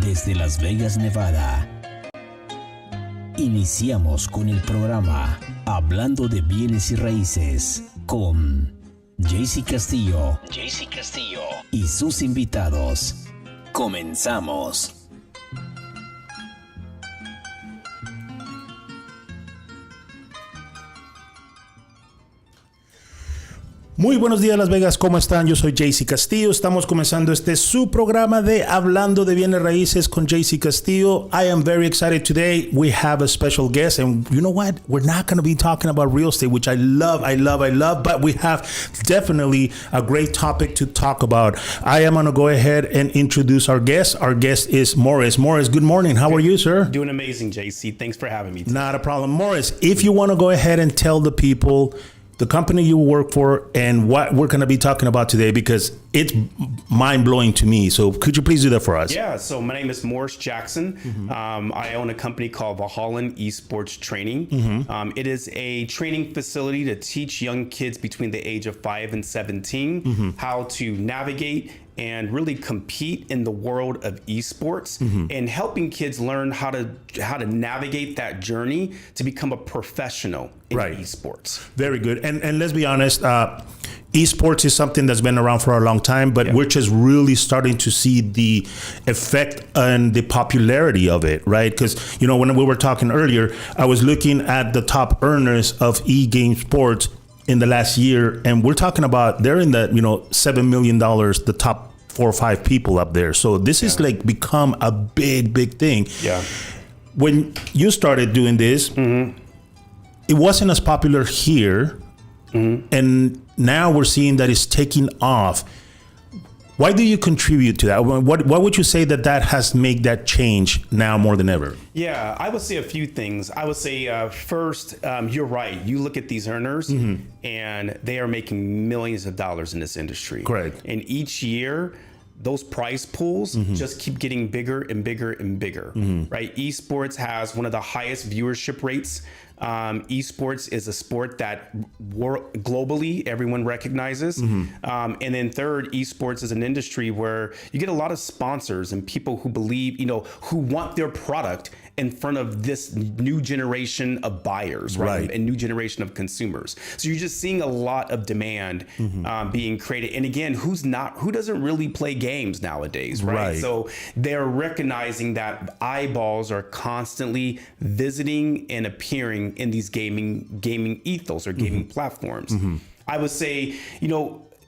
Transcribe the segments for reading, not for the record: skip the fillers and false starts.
Desde Las Vegas, Nevada. Iniciamos con el programa Hablando de bienes y raíces con Castillo y sus invitados. Comenzamos. Muy buenos días Las Vegas, ¿cómo están? Yo soy Castillo, estamos comenzando su programa de Hablando de Bienes Raíces con Castillo. I am very excited today. We have a special guest, and you know what? We're not going to be talking about real estate, which I love, but we have definitely a great topic to talk about. I am going to go ahead and introduce our guest. Our guest is Morris. Morris, good morning. How are you, sir? Doing amazing, JC. Thanks for having me today. Not a problem. Morris, if you want to go ahead and tell the people the company you work for and what we're going to be talking about today, because it's mind-blowing to me. So could you please do that for us? Yeah, so my name is Morris Jackson. I own a company called Valhalla Esports Training. It is a training facility to teach young kids between the age of 5 and 17 how to navigate and really compete in the world of esports, and helping kids learn how to navigate that journey to become a professional in esports. Very good. And let's be honest, esports is something that's been around for a long time, but we're just really starting to see the effect and the popularity of it, right? Because, you know, when we were talking earlier, I was looking at the top earners of e-game sports in the last year, and we're talking about they're in the, $7 million, the top 4 or 5 people up there. So this is like become a big thing. Yeah. When you started doing this, it wasn't as popular here, and now we're seeing that it's taking off. Why do you contribute to that? What would you say that has made that change now more than ever? Yeah, I would say a few things. I would say first, you're right. You look at these earners and they are making millions of dollars in this industry. Correct. And each year, those prize pools just keep getting bigger and bigger and bigger, right? Esports has one of the highest viewership rates. Esports is a sport that globally everyone recognizes. And then third, esports is an industry where you get a lot of sponsors and people who believe, who want their product in front of this new generation of buyers, right? And new generation of consumers. So you're just seeing a lot of demand being created. And again, who doesn't really play games nowadays, right? So they're recognizing that eyeballs are constantly visiting and appearing in these gaming ethos or gaming platforms. I would say,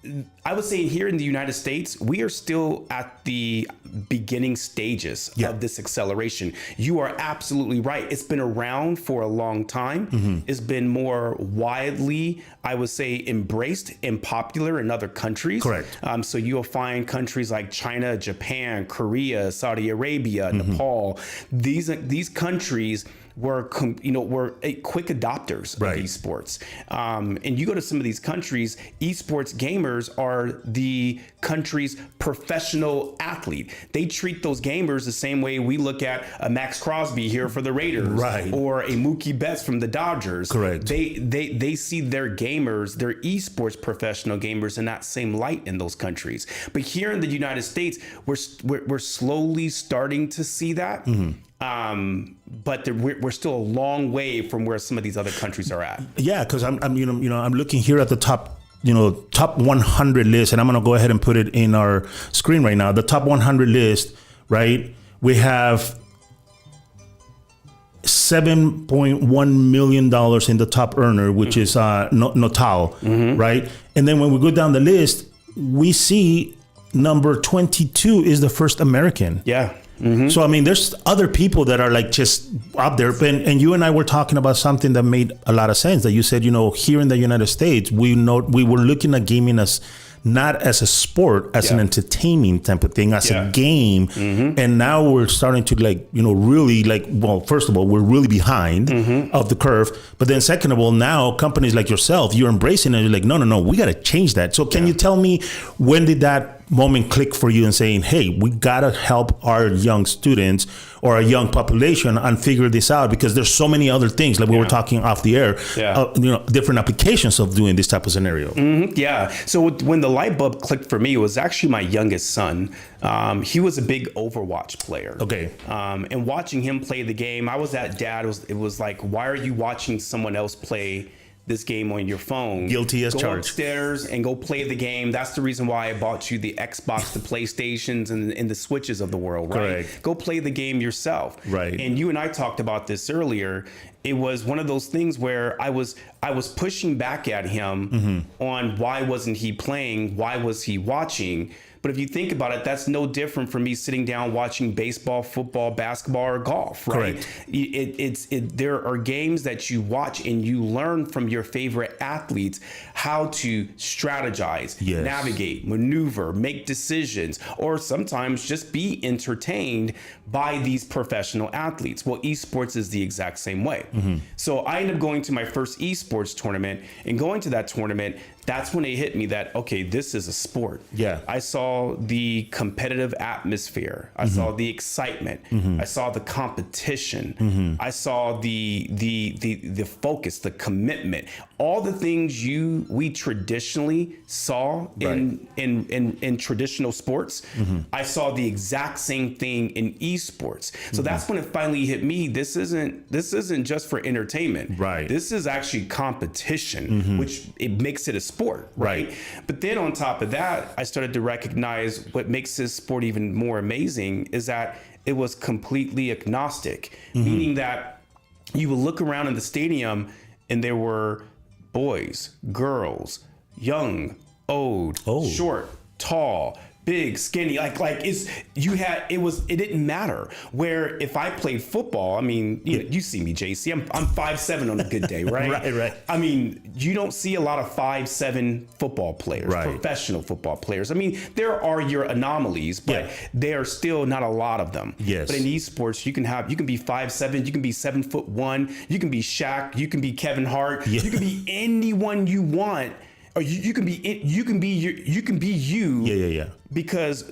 here in the United States, we are still at the beginning stages of this acceleration. You are absolutely right. It's been around for a long time. It's been more widely, I would say, embraced and popular in other countries. Correct. So you'll find countries like China, Japan, Korea, Saudi Arabia, Nepal. These countries were quick adopters of esports. And you go to some of these countries, esports gamers are the country's professional athlete. They treat those gamers the same way we look at a Max Crosby here for the Raiders, or a Mookie Betts from the Dodgers. Correct. They see their gamers, their esports professional gamers, in that same light in those countries. But here in the United States, we're slowly starting to see that. But we're still a long way from where some of these other countries are at. Yeah, because I'm looking here at the top 100 list, and I'm going to go ahead and put it in our screen right now. The top 100 list, right? We have $7.1 million in the top earner, which is Natal, right? And then when we go down the list, we see number 22 is the first American. Yeah. So, I mean, there's other people that are like just up there. And you and I were talking about something that made a lot of sense, that you said, here in the United States, we were looking at gaming as not as a sport, as an entertaining type of thing, as a game. And now we're starting to really first of all, we're really behind of the curve. But then second of all, now companies like yourself, you're embracing it. You're like, no, we got to change that. So can you tell me, when did that moment click for you and saying, hey, we got to help our young students or our young population and figure this out, because there's so many other things, like we were talking off the air, different applications of doing this type of scenario. Yeah. So when the light bulb clicked for me, it was actually my youngest son. He was a big Overwatch player. Okay. And watching him play the game, I was that dad. It was like, why are you watching someone else play this game on your phone? Guilty as charged. Go upstairs and go play the game. That's the reason why I bought you the Xbox, the PlayStations, and the Switches of the world, right? Correct. Go play the game yourself. Right. And you and I talked about this earlier. It was one of those things where I was pushing back at him on why wasn't he playing? Why was he watching? But if you think about it, that's no different from me sitting down watching baseball, football, basketball, or golf, right? Correct. There are games that you watch and you learn from your favorite athletes how to strategize, navigate, maneuver, make decisions, or sometimes just be entertained by these professional athletes. Well, esports is the exact same way. So I ended up going to my first esports tournament, and going to that tournament, that's when it hit me that, okay, this is a sport. Yeah. I saw the competitive atmosphere. I saw the excitement. I saw the competition. I saw the focus, the commitment, all the things we traditionally saw in traditional sports. I saw the exact same thing in esports. So that's when it finally hit me. This isn't just for entertainment. Right. This is actually competition, which it makes it a sport, right? But then on top of that, I started to recognize what makes this sport even more amazing is that it was completely agnostic, meaning that you would look around in the stadium and there were boys, girls, young, old, short, tall, big, skinny, it didn't matter. Where if I played football, I mean, you see me, JC, I'm 5'7" on a good day, right? Right. I mean, you don't see a lot of 5'7" football players, professional football players. I mean, there are your anomalies, but there are still not a lot of them. Yes. But in esports, you can be 5'7", you can be 7'1", you can be Shaq, you can be Kevin Hart, you can be anyone you want. Or you can be you. Yeah. Because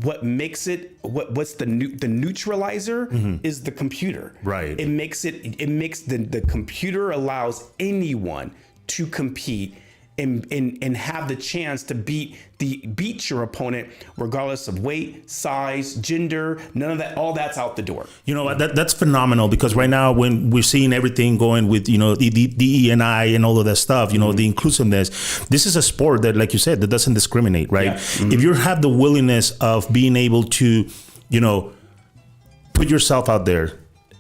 what makes it what's the neutralizer is the computer. Right. It makes the computer allows anyone to compete and have the chance to beat your opponent regardless of weight, size, gender, none of that. All that's out the door. You know, that's phenomenal, because right now when we're seeing everything going with, the DE&I and all of that stuff, the inclusiveness, this is a sport that, like you said, that doesn't discriminate, right? Yeah. If you have the willingness of being able to, put yourself out there,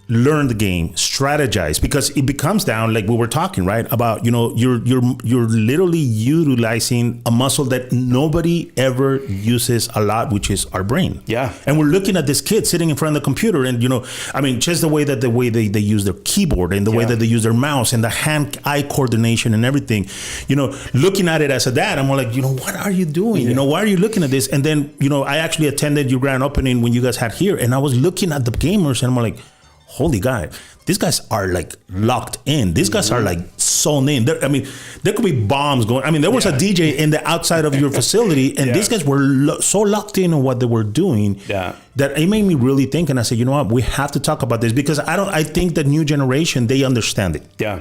learn the game, strategize, because it becomes down, like we were talking, right, about, you're literally utilizing a muscle that nobody ever uses a lot, which is our brain. Yeah. And we're looking at this kid sitting in front of the computer, and just the way they use their keyboard and the way that they use their mouse and the hand-eye coordination and everything, looking at it as a dad, I'm like, what are you doing? Why are you looking at this? And then, I actually attended your grand opening when you guys had here, and I was looking at the gamers, and I'm like, holy God, these guys are like locked in. These guys are like sewn in. There could be bombs going. There was a DJ in the outside of your facility, and these guys were so locked in on what they were doing that it made me really think. And I said, you know what, we have to talk about this, because I think the new generation, they understand it. Yeah.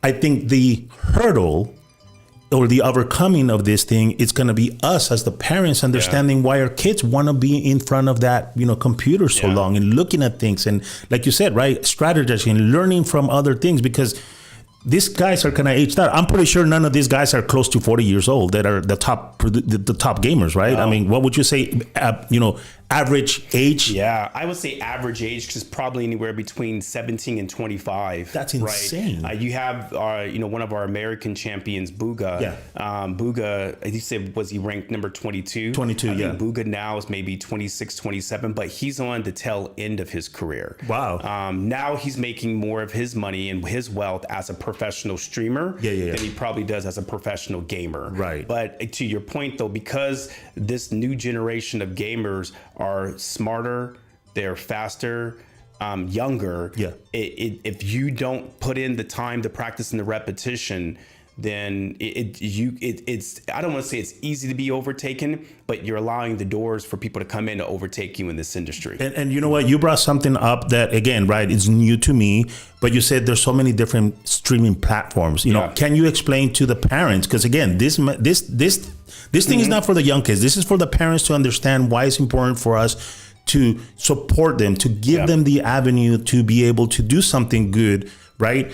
I think the hurdle or the overcoming of this thing, it's going to be us as the parents understanding why our kids want to be in front of that, computer so long and looking at things. And like you said, right, strategizing, learning from other things, because these guys are kind of aged out. I'm pretty sure none of these guys are close to 40 years old that are the top gamers, right? No. What would you say, average age? Yeah, I would say average age is probably anywhere between 17 and 25. That's insane. Right? You have, one of our American champions, Booga. Yeah. Booga, he said, was he ranked number 22? 22, I think Booga now is maybe 26, 27, but he's on the tail end of his career. Wow. Now he's making more of his money and his wealth as a professional streamer than he probably does as a professional gamer. Right. But to your point, though, because this new generation of gamers are smarter, they're faster, younger. Yeah. If you don't put in the time, the practice, and the repetition, then it's I don't want to say it's easy to be overtaken, but you're allowing the doors for people to come in to overtake you in this industry. And you know what? You brought something up that, again, right, it's new to me, but you said there's so many different streaming platforms. You know, can you explain to the parents? Because again, this thing is not for the young kids. This is for the parents to understand why it's important for us to support them, to give them the avenue to be able to do something good, right?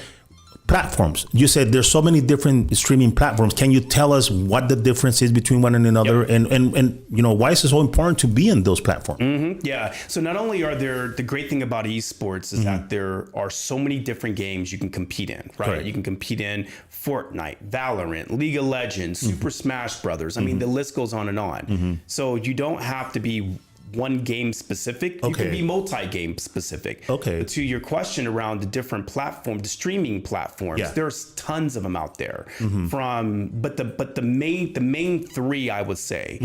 Platforms. You said there's so many different streaming platforms. Can you tell us what the difference is between one and another, and you know, why is it so important to be in those platforms? Yeah. So not only are there, the great thing about esports is that there are so many different games you can compete in, right? Correct. You can compete in Fortnite, Valorant, League of Legends, Super Smash Brothers. I mean, the list goes on and on. So you don't have to be one game specific. You can be multi-game specific. Okay. But to your question around the different platforms, the streaming platforms, there's tons of them out there. But the main three, I would say,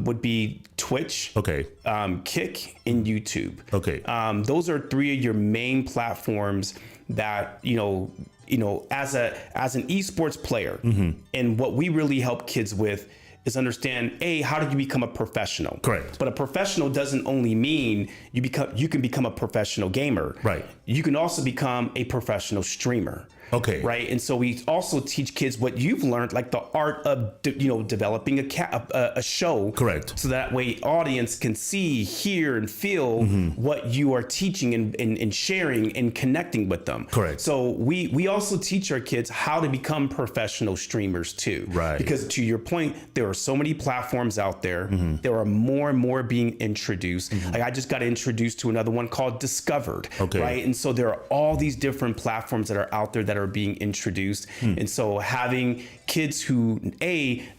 would be Twitch, Kick, and YouTube. Those are three of your main platforms that, you know, as an esports player, and what we really help kids with is understand, how do you become a professional? Correct. But a professional doesn't only mean you can become a professional gamer. Right. You can also become a professional streamer. Right. And so we also teach kids what you've learned, like the art of developing a show. Correct. So that way audience can see, hear, and feel what you are teaching and sharing and connecting with them. Correct. So we also teach our kids how to become professional streamers too. Right. Because to your point, there are so many platforms out there. There are more and more being introduced. Like I just got introduced to another one called Discovered. Right. And so there are all these different platforms that are out there that are being introduced. And so having kids who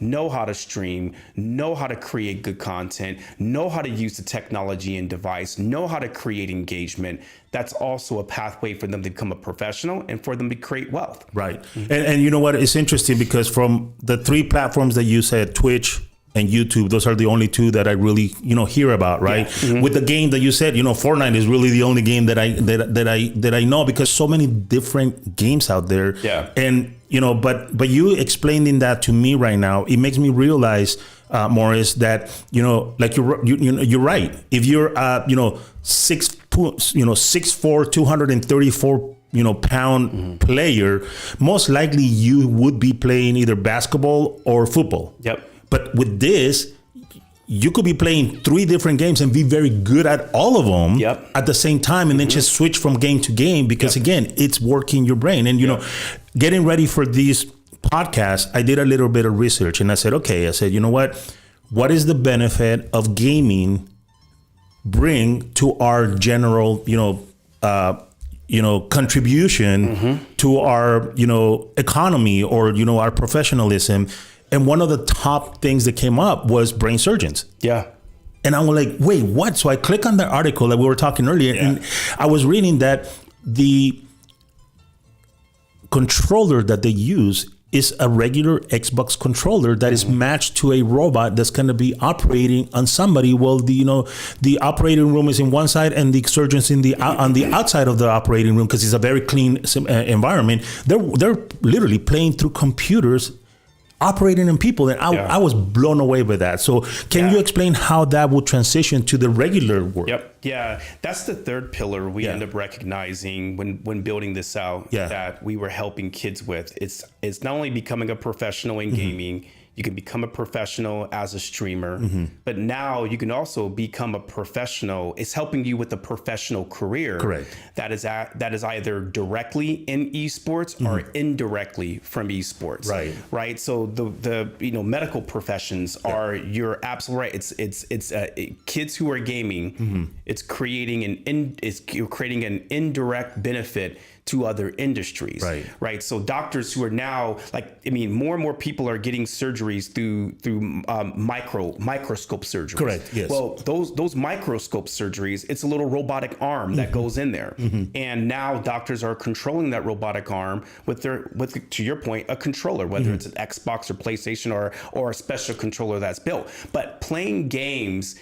know how to stream, know how to create good content, know how to use the technology and device, know how to create engagement, that's also a pathway for them to become a professional and for them to create wealth. Right. And you know what? It's interesting because from the three platforms that you said, Twitch and YouTube, those are the only two that I really, hear about, right? With the game that you said, Fortnite is really the only game that I know, because so many different games out there. Yeah. And but you explaining that to me right now, it makes me realize, Morris, that like you're right. If you're 6'4", 234 pound player, most likely you would be playing either basketball or football. Yep. But with this, you could be playing three different games and be very good at all of them at the same time, and then just switch from game to game, because again, it's working your brain. And getting ready for these podcasts, I did a little bit of research, and I said, you know what is the benefit of gaming bring to our general, contribution to our, economy, or, our professionalism. And one of the top things that came up was brain surgeons. Yeah. And I was like, wait, what? So I click on the article that we were talking earlier, and I was reading that the controller that they use is a regular Xbox controller that is matched to a robot that's going to be operating on somebody. Well, the operating room is in one side and the surgeons on the outside of the operating room, because it's a very clean environment. They're literally playing through computers, operating in people, and I was blown away by that. So can you explain how that will transition to the regular work? Yep. Yeah, that's the third pillar we end up recognizing when building this out, that we were helping kids with. It's not only becoming a professional in gaming. You can become a professional as a streamer, but now you can also become a professional. It's helping you with a professional career. Correct. That is either directly in esports or indirectly from esports. Right. Right. So the medical professions are, you're absolutely right. It's kids who are gaming. It's creating you're creating an indirect benefit to other industries, right? So doctors who are now, more and more people are getting surgeries through microscope surgeries. Correct. Yes. Well, those microscope surgeries, it's a little robotic arm that goes in there, and now doctors are controlling that robotic arm with to your point, a controller, whether it's an Xbox or PlayStation or a special controller that's built. But playing games,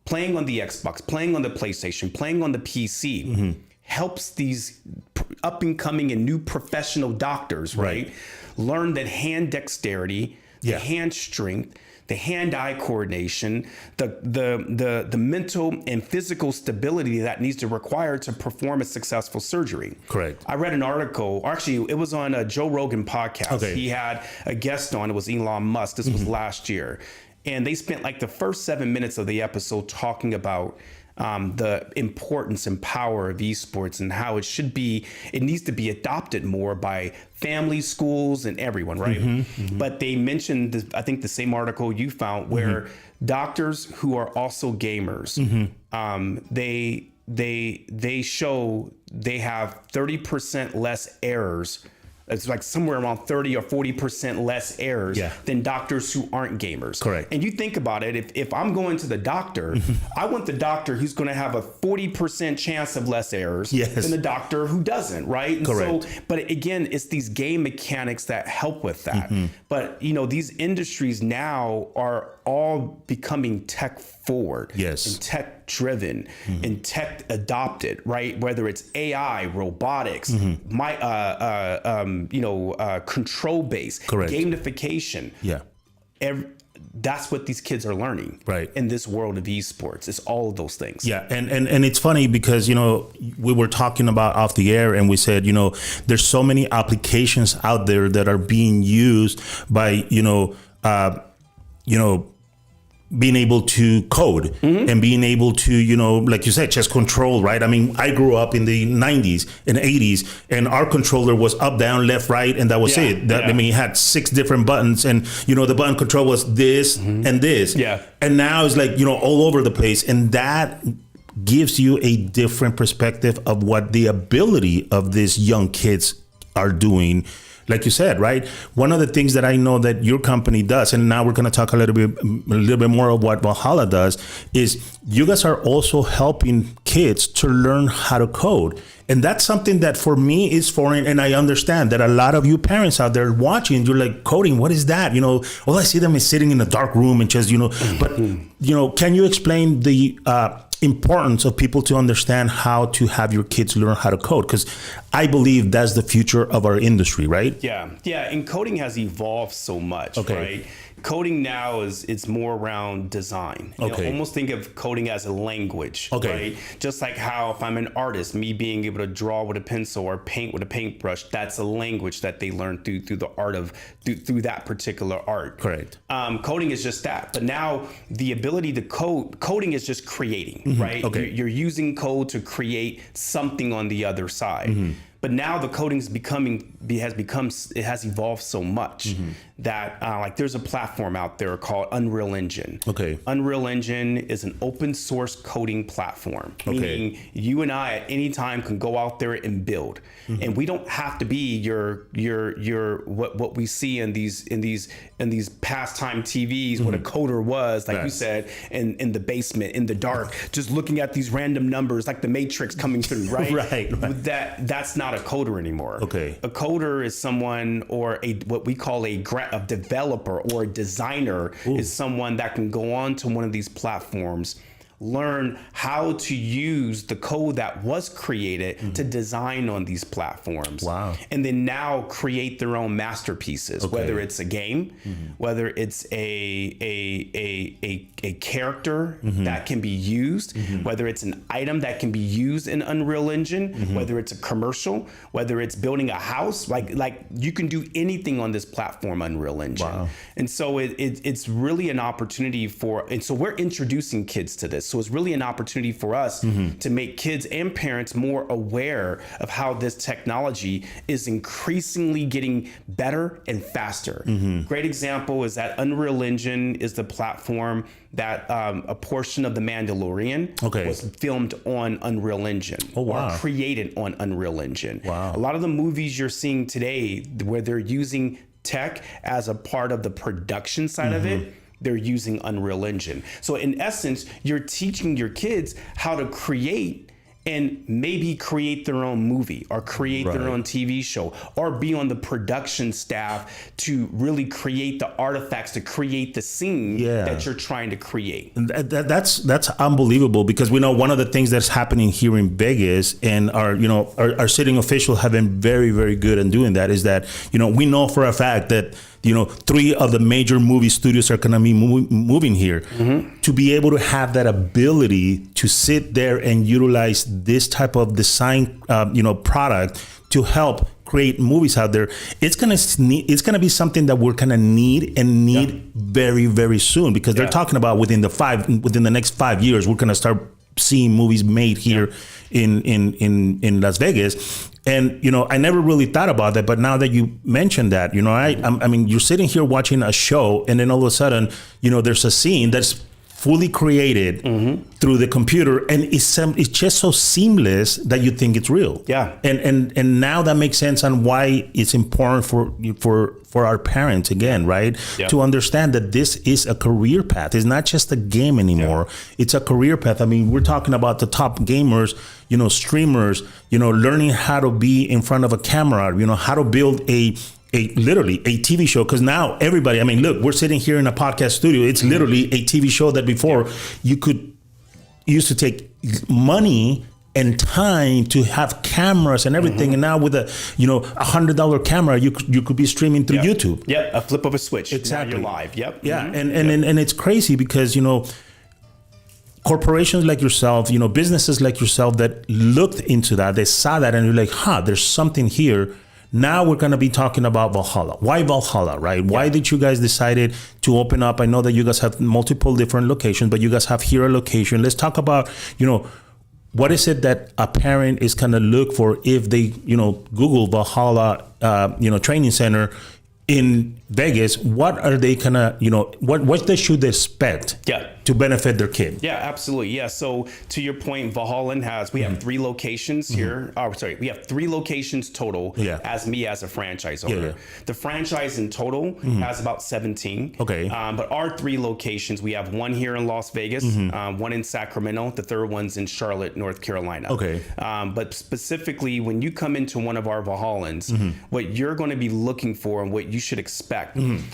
playing on the Xbox, playing on the PlayStation, playing on the PC. Helps these up and coming and new professional doctors, right? Learn that hand dexterity, the hand strength, the hand-eye coordination, the mental and physical stability that needs to require to perform a successful surgery. Correct. I read an article, actually it was on a Joe Rogan podcast. Okay. He had a guest on, it was Elon Musk. This was last year. And they spent like the first 7 minutes of the episode talking about the importance and power of esports and how it needs to be adopted more by families, schools, and everyone, right? But they mentioned, I think the same article you found, where doctors who are also gamers, they show they have 30% less errors. It's like somewhere around 30 or 40% less errors than doctors who aren't gamers. Correct. And you think about it, if I'm going to the doctor, I want the doctor who's going to have a 40% chance of less errors than the doctor who doesn't, right? And correct. So, but again, it's these game mechanics that help with that. But these industries now are all becoming tech forward and tech driven and tech adopted, right? Whether it's AI, robotics, control based, gamification. That's what these kids are learning in this world of esports. It's all of those things. Yeah. And it's funny because, we were talking about off the air and we said, there's so many applications out there that are being used by, being able to code and being able to, like you said, just control, right? I mean, I grew up in the 90s and 80s and our controller was up, down, left, right, and that was it. I mean, it had 6 different buttons and, the button control was this and this. Yeah. And now it's like, all over the place. And that gives you a different perspective of what the ability of these young kids are doing. Like you said, right? One of the things that I know that your company does, and now we're going to talk a little bit more of what Valhalla does, is you guys are also helping kids to learn how to code. And that's something that for me is foreign. And I understand that a lot of you parents out there watching, you're like, coding, what is that? All I see them is sitting in a dark room and just, but, can you explain the importance of people to understand how to have your kids learn how to code? Because I believe that's the future of our industry, right? Yeah. And coding has evolved so much, right? Coding now it's more around design. Almost think of coding as a language, right? Just like how if I'm an artist, me being able to draw with a pencil or paint with a paintbrush, that's a language that they learn through the art of through that particular art. Correct. Coding is just that, but now the ability to coding is just creating, right? You're using code to create something on the other side. But now the coding has evolved so much that like there's a platform out there called Unreal Engine. Unreal Engine is an open source coding platform, meaning you and I at any time can go out there and build. And we don't have to be your what we see in these pastime TVs, what a coder was, like you said, in the basement, in the dark, just looking at these random numbers like the Matrix coming through, right? That's not a coder anymore. A coder is someone, or what we call a developer or a designer is someone that can go on to one of these platforms, learn how to use the code that was created to design on these platforms. And then now create their own masterpieces, whether it's a game, whether it's a character that can be used, whether it's an item that can be used in Unreal Engine, whether it's a commercial, whether it's building a house, like you can do anything on this platform, Unreal Engine. And so it's really an opportunity and so we're introducing kids to this. So it's really an opportunity for us to make kids and parents more aware of how this technology is increasingly getting better and faster. Great example is that Unreal Engine is the platform that a portion of The Mandalorian was filmed on Unreal Engine or created on Unreal Engine. A lot of the movies you're seeing today where they're using tech as a part of the production side of it, they're using Unreal Engine. So in essence, you're teaching your kids how to create and maybe create their own movie or create their own TV show or be on the production staff to really create the artifacts, to create the scene that you're trying to create. That's unbelievable, because we know one of the things that's happening here in Vegas, and our sitting officials have been very, very good in doing that, is that, we know for a fact that 3 of the major movie studios are going to be moving here. To be able to have that ability to sit there and utilize this type of design, product to help create movies out there, it's gonna be something that we're gonna need very, very soon, because they're talking about within the next 5 years, we're gonna start seeing movies made here in Las Vegas. And, I never really thought about that, but now that you mentioned that, I mean, you're sitting here watching a show, and then all of a sudden, there's a scene that's fully created through the computer, and it's just so seamless that you think it's real. Yeah. And now that makes sense on why it's important for our parents, again, right? Yeah. To understand that this is a career path. It's not just a game anymore. Yeah. It's a career path. I mean, we're talking about the top gamers, streamers, learning how to be in front of a camera, how to build literally a TV show. Because now everybody, I mean, look, we're sitting here in a podcast studio. It's literally a TV show that before you used to take money and time to have cameras and everything. And now with a $100 camera, you could be streaming through YouTube. Yeah, a flip of a switch. Exactly. Now you're live. Yep. Yeah. And it's crazy because, corporations like yourself, businesses like yourself that looked into that, they saw that, and you're like, there's something here. Now we're going to be talking about Valhalla. Why Valhalla, right? Why did you guys decided to open up? I know that you guys have multiple different locations, but you guys have here a location. Let's talk about, what is it that a parent is going to look for if they, Google Valhalla, training center in Vegas? What are they going to, what they should expect to benefit their kid? Yeah, absolutely. Yeah. So to your point, Valhalla we have 3 locations here. We have 3 locations total as a franchise owner. Yeah. The franchise in total has about 17. Okay. But our 3 locations, we have one here in Las Vegas, one in Sacramento, the third one's in Charlotte, North Carolina. Okay. But specifically, when you come into one of our Valhallans, what you're going to be looking for and what you should expect,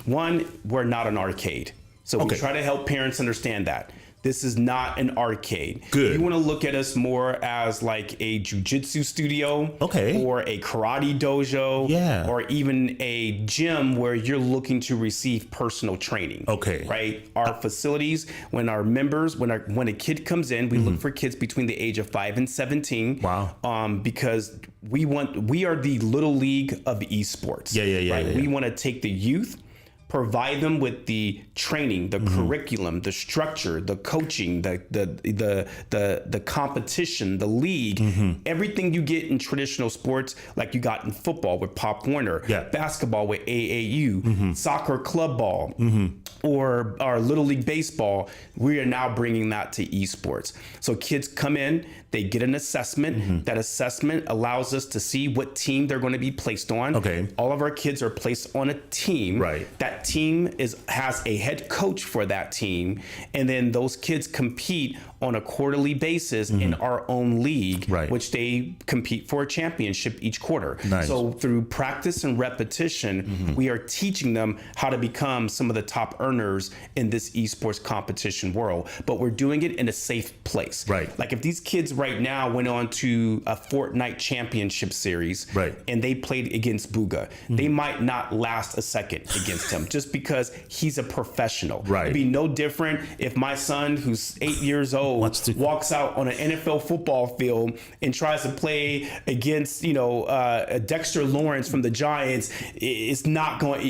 one, we're not an arcade. So we try to help parents understand that. This is not an arcade. Good. You want to look at us more as like a jiu-jitsu studio, or a karate dojo, or even a gym where you're looking to receive personal training. Okay. Right? Our facilities, when our members, when a kid comes in, we look for kids between the age of 5 and 17. Wow. Because we are the little league of esports. Right? We want to take the youth, provide them with the training, the curriculum, the structure, the coaching, the competition, the league, everything you get in traditional sports, like you got in football with Pop Warner, basketball with AAU, soccer club ball, or our Little League baseball. We are now bringing that to esports. So kids come in, they get an assessment. That assessment allows us to see what team they're going to be placed on. Okay. All of our kids are placed on a team. Right. That team has a head coach for that team, and then those kids compete on a quarterly basis in our own league, which they compete for a championship each quarter. Nice. So through practice and repetition, we are teaching them how to become some of the top earners in this esports competition world, but we're doing it in a safe place. Right. Like if these kids right now went on to a Fortnite championship series, and they played against Booga, they might not last a second against him just because he's a professional. Right. It'd be no different if my son, who's 8 years old, walks out on an NFL football field and tries to play against, Dexter Lawrence from the Giants. It's not going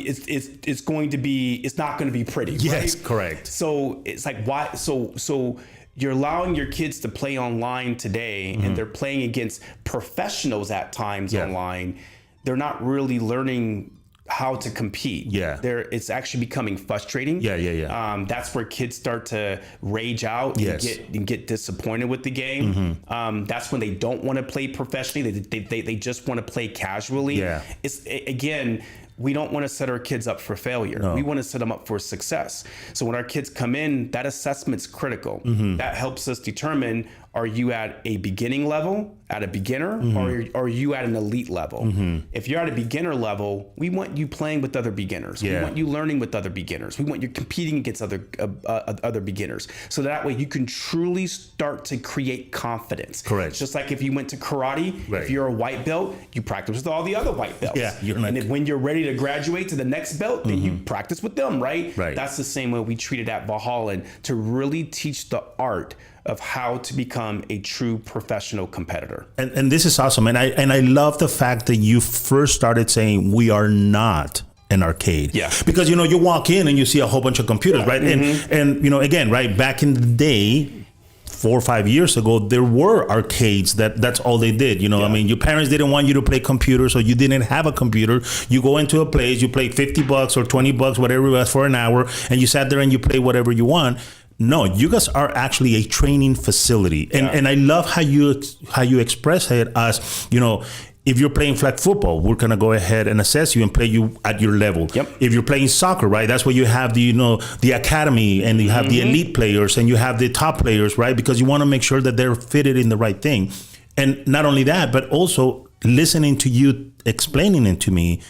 to be pretty. Yes, right? Correct. So it's like, why? So you're allowing your kids to play online today, and they're playing against professionals at times online. They're not really learning how to compete. It's actually becoming frustrating. That's where kids start to rage out and get disappointed with the game. That's when they don't want to play professionally. They just want to play casually. It's again, we don't want to set our kids up for failure. No. We want to set them up for success. So when our kids come in, that assessment's critical. That helps us determine, are you at a beginning level, at a beginner, or are you at an elite level? If you're at a beginner level, we want you playing with other beginners. We want you learning with other beginners. We want you competing against other beginners. So that way you can truly start to create confidence. Correct. Just like if you went to karate, if you're a white belt, you practice with all the other white belts. And if, when you're ready to graduate to the next belt, then you practice with them, right? That's the same way we treat it at Valhalla, to really teach the art of how to become a true professional competitor. And this is awesome. And I love the fact that you first started saying we are not an arcade. Because, you walk in and you see a whole bunch of computers, right? And, again, right, back in the day, 4 or 5 years ago, there were arcades that's all they did. I mean, your parents didn't want you to play computers, so you didn't have a computer. You go into a place, you play $50 or $20, whatever it was, for an hour, and you sat there and you play whatever you want. No, you guys are actually a training facility. And I love how you express it as, if you're playing flag football, we're going to go ahead and assess you and play you at your level. If you're playing soccer, right, that's where you have the academy, and you have the elite players, and you have the top players, right? Because you want to make sure that they're fitted in the right thing. And not only that, but also listening to you explaining it to me,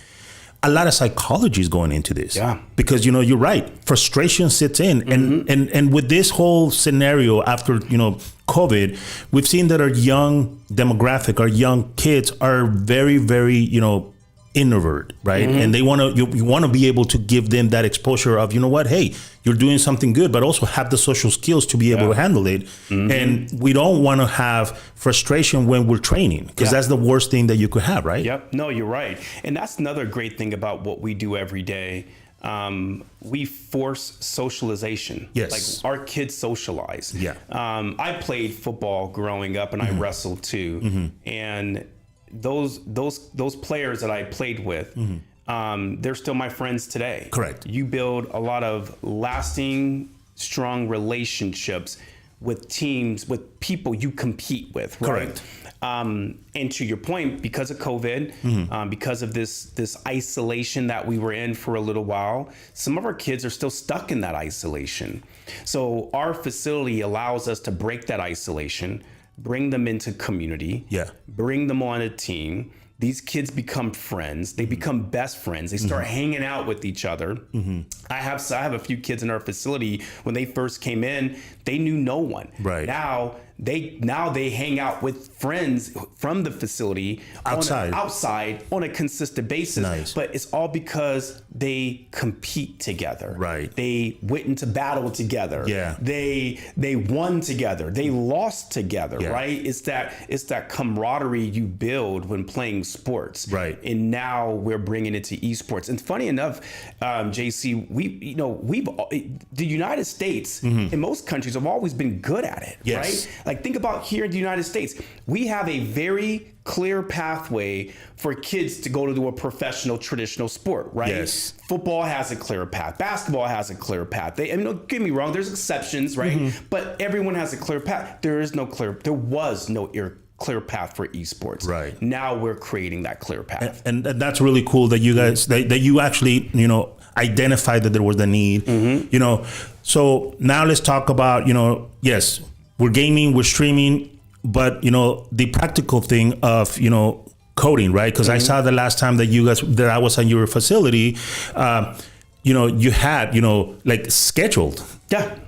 a lot of psychology is going into this. Because, you're right. Frustration sits in. And with this whole scenario after, COVID, we've seen that our young demographic, our young kids are very, very, introvert, right? And they want to, you want to be able to give them that exposure of, hey, you're doing something good, but also have the social skills to be able to handle it. And we don't want to have frustration when we're training, because that's the worst thing that you could have, right? No, you're right. And that's another great thing about what we do every day. We force socialization. Like our kids socialize. I played football growing up, and I wrestled too. And those players that I played with, they're still my friends today. Correct. You build a lot of lasting, strong relationships with teams, with people you compete with, right? Correct. And to your point, because of COVID, because of this isolation that we were in for a little while, some of our kids are still stuck in that isolation. So our facility allows us to break that isolation, bring them into community, bring them on a team. These kids become friends. They become best friends. They start hanging out with each other. I have a few kids in our facility. When they first came in, they knew no one. Now they hang out with friends from the facility outside on a consistent basis. But it's all because they compete together. They went into battle together. They won together. They lost together. Right? It's that camaraderie you build when playing sports. And now we're bringing it to esports. And funny enough, JC, the United States in most countries have always been good at it. Right? Like, think about here in the United States, we have a very clear pathway for kids to go to a professional traditional sport, right? Football has a clear path. Basketball has a clear path. Don't get me wrong, there's exceptions, right? But everyone has a clear path. There was no clear path for esports. Now we're creating that clear path. And that's really cool that you guys, that you actually, identified that there was the need, So now let's talk about, yes, we're gaming, we're streaming, but the practical thing of coding, right? Because I saw the last time that I was at your facility, you had like scheduled.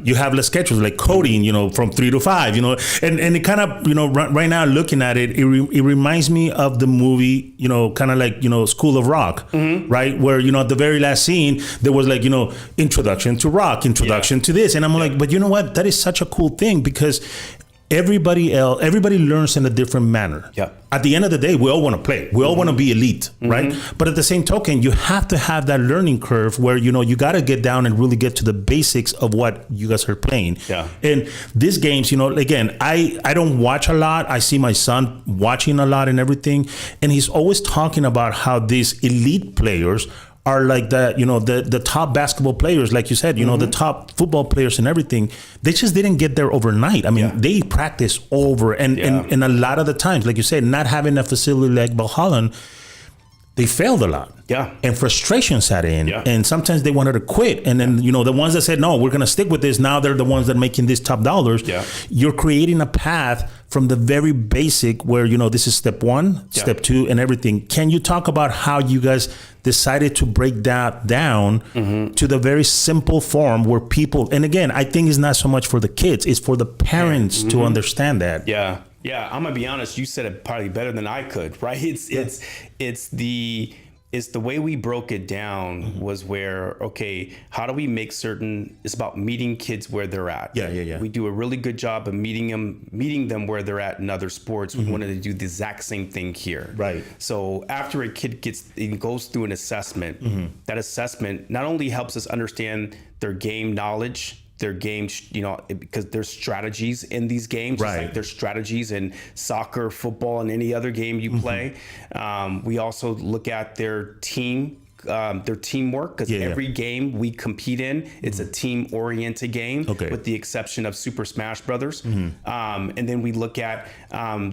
You have less schedules, like coding, from 3 to 5, and it kind of, right now looking at it, it reminds me of the movie, kind of like, School of Rock, right? Where, at the very last scene, there was like, introduction to rock, introduction to this. And I'm like, but you know what? That is such a cool thing, because everybody learns in a different manner. At the end of the day, we all want to play. We all want to be elite, right? But at the same token, you have to have that learning curve where, you got to get down and really get to the basics of what you guys are playing. And these games, again, I don't watch a lot. I see my son watching a lot and everything. And he's always talking about how these elite players are like the top basketball players, like you said, the top football players and everything. They just didn't get there overnight. I mean, they practice over and a lot of the times, like you said, not having a facility like Valhalla, they failed a lot. Yeah. And frustration set in. Yeah. And sometimes they wanted to quit. And then, you know, the ones that said, no, we're going to stick with this, now they're the ones that are making these top dollars. Yeah. You're creating a path from the very basic where, you know, this is step one, Yeah. step two, and everything. Can you talk about how you guys decided to break that down to the very simple form where people, and again, I think it's not so much for the kids, it's for the parents to understand that. Yeah. Yeah. I'm gonna be honest. You said it probably better than I could, right? It's the way we broke it down was where, okay, how do we make certain, it's about meeting kids where they're at. Yeah. We do a really good job of meeting them where they're at in other sports. We wanted to do the exact same thing here. Right. So after a kid goes through an assessment, that assessment not only helps us understand their game knowledge, their game, you know, because there's strategies in these games, just Right. like there's strategies in soccer, football, and any other game you play. We also look at their teamwork, because every game we compete in, it's a team-oriented game, with the exception of Super Smash Brothers. And then we look at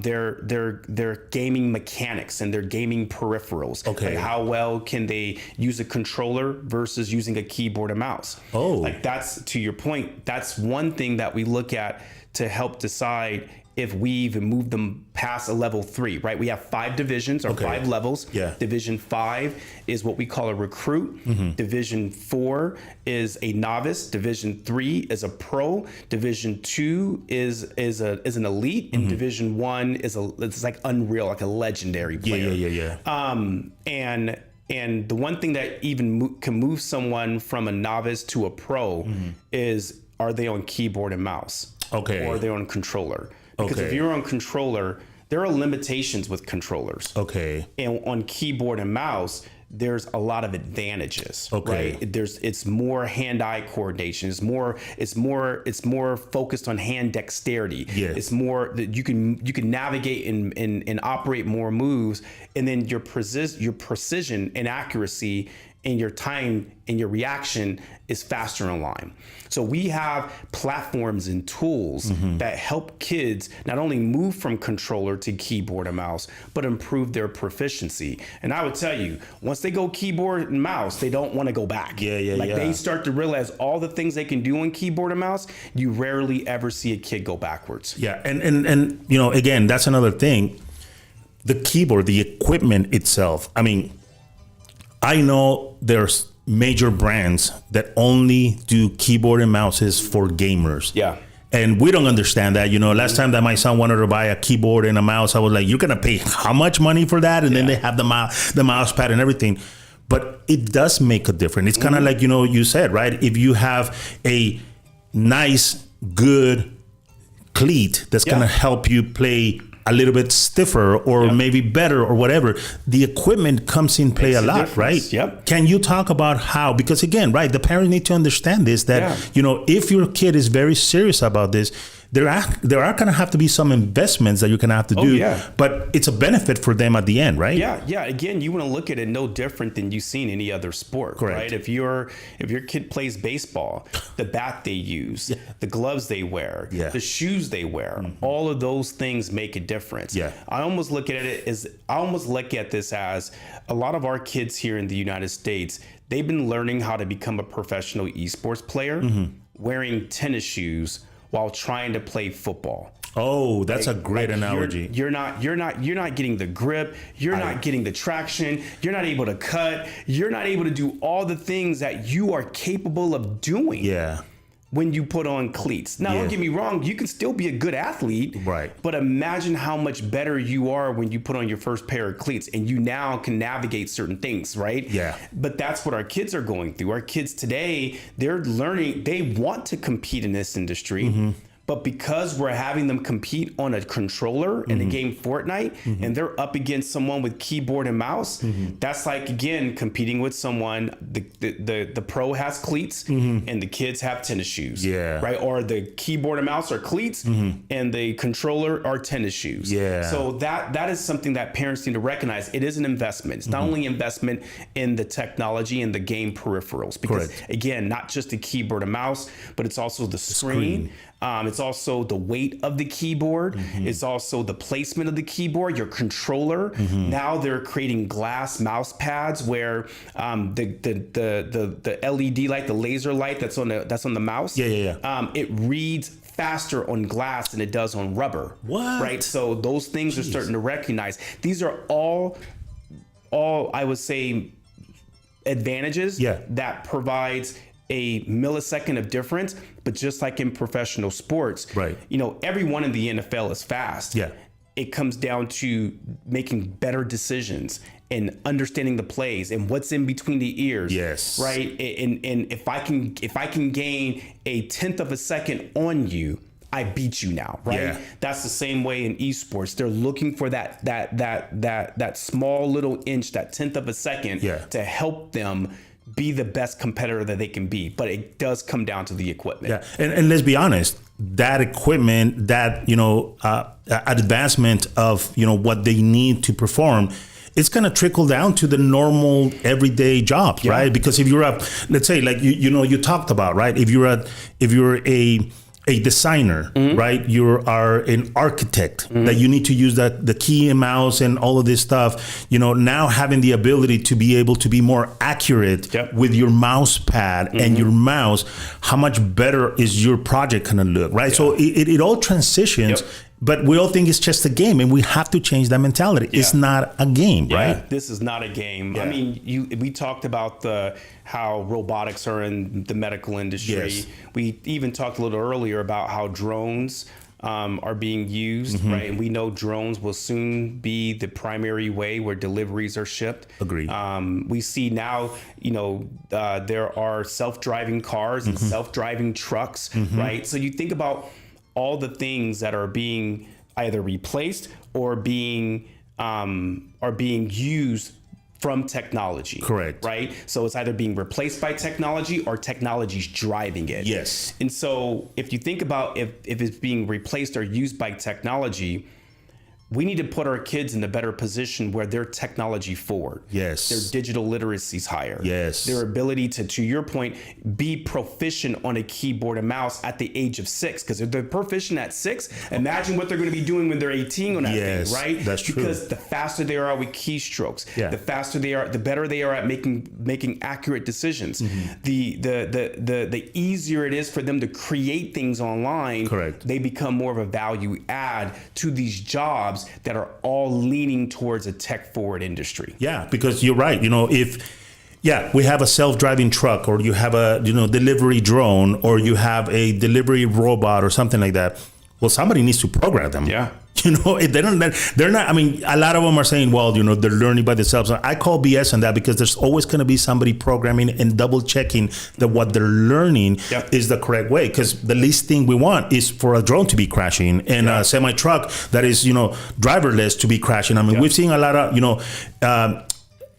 their gaming mechanics and their gaming peripherals. Okay. Like how well can they use a controller versus using a keyboard and mouse? Oh. Like that's, to your point, that's one thing that we look at to help decide if we even move them past a level 3, right? We have 5 divisions or 5 levels. Yeah. Division 5 is what we call a recruit. Division 4 is a novice. Division 3 is a pro. Division 2 is an elite. And Division 1 it's like unreal, like a legendary player. Yeah. And the one thing that even can move someone from a novice to a pro is, are they on keyboard and mouse? Okay. Or are they on controller? Because if you're on controller, there are limitations with controllers. Okay. And on keyboard and mouse, there's a lot of advantages. Okay. Right? It's more hand-eye coordination. It's more focused on hand dexterity. Yes. It's more that you can navigate and operate more moves, and then your precision and accuracy and your time and your reaction is faster in line. So we have platforms and tools that help kids not only move from controller to keyboard and mouse, but improve their proficiency. And I would tell you, once they go keyboard and mouse, they don't want to go back. They start to realize all the things they can do on keyboard and mouse. You rarely ever see a kid go backwards. Yeah, and you know, again, that's another thing. The keyboard, the equipment itself. I mean, I know there's major brands that only do keyboard and mouses for gamers. Yeah. And we don't understand that. You know, last time that my son wanted to buy a keyboard and a mouse, I was like, you're going to pay how much money for that? And then they have the mouse pad and everything. But it does make a difference. It's kind of like, you know, you said, right? If you have a nice, good cleat that's going to help you play a little bit stiffer or maybe better or whatever, the equipment comes in play a lot, right? Yep. Can you talk about how, because again, right, the parents need to understand this, that, you know, if your kid is very serious about this, there are going to have to be some investments that you're going to have to do, but it's a benefit for them at the end, right? Yeah. Again, you want to look at it no different than you've seen any other sport, right? If your kid plays baseball, the bat they use, the gloves they wear, the shoes they wear, all of those things make a difference. I almost look at this as a lot of our kids here in the United States, they've been learning how to become a professional esports player wearing tennis shoes while trying to play football. Oh, that's a great analogy. You're not getting the grip. You're not getting the traction. You're not able to cut. You're not able to do all the things that you are capable of doing. Yeah. When you put on cleats. Now, don't get me wrong. You can still be a good athlete. Right. But imagine how much better you are when you put on your first pair of cleats and you now can navigate certain things, right? Yeah. But that's what our kids are going through. Our kids today, they're learning. They want to compete in this industry. But because we're having them compete on a controller in the game Fortnite, and they're up against someone with keyboard and mouse, that's like, again, competing with someone. The pro has cleats and the kids have tennis shoes. Right? Or the keyboard and mouse are cleats and the controller are tennis shoes. So that is something that parents need to recognize. It is an investment. It's not only investment in the technology and the game peripherals, because again, not just the keyboard and mouse, but it's also the screen. It's it's also the weight of the keyboard. It's also the placement of the keyboard, your controller. Now they're creating glass mouse pads where the LED light, the laser light that's on the mouse. It reads faster on glass than it does on rubber. What? Right? So those things are starting to recognize. These are all I would say advantages that provides a millisecond of difference. But just like in professional sports, everyone in the NFL is fast. It comes down to making better decisions and understanding the plays and what's in between the ears. Right. And if I can gain a 1/10 of a second on you, I beat you now. Right. That's the same way in esports. They're looking for that small little inch, that 1/10 of a second to help them be the best competitor that they can be. But it does come down to the equipment. And let's be honest, that equipment, that, advancement of, what they need to perform, it's going to trickle down to the normal everyday jobs, right? Because if you're let's say, like, you talked about, right? If you're a designer, right? You are an architect that you need to use the key and mouse and all of this stuff, now having the ability to be able to be more accurate with your mouse pad and your mouse, how much better is your project going to look, right? So it all transitions. But we all think it's just a game, and we have to change that mentality. It's not a game, right? This is not a game. I mean, we talked about how robotics are in the medical industry. We even talked a little earlier about how drones are being used, right? And we know drones will soon be the primary way where deliveries are shipped. Agreed. We see now, there are self-driving cars and self-driving trucks, right? So you think about all the things that are being either replaced or being used from technology. Correct. Right? So it's either being replaced by technology or technology's driving it. Yes. And so if you think about if it's being replaced or used by technology, we need to put our kids in a better position where they're technology forward. Yes. Their digital literacy's higher. Yes. Their ability to your point, be proficient on a keyboard and mouse at the age of 6. Because if they're proficient at 6, imagine what they're going to be doing when they're 18 on that thing, right? That's true. Because the faster they are with keystrokes, the faster they are, the better they are at making accurate decisions. The easier it is for them to create things online. Correct. They become more of a value add to these jobs that are all leaning towards a tech forward industry. Yeah, because you're right. If we have a self-driving truck, or you have a delivery drone, or you have a delivery robot or something like that, well, somebody needs to program them. They're not, I mean, a lot of them are saying, well, they're learning by themselves. I call BS on that, because there's always going to be somebody programming and double checking that what they're learning is the correct way. Because the least thing we want is for a drone to be crashing and a semi truck that is, driverless to be crashing. I mean, we've seen a lot of,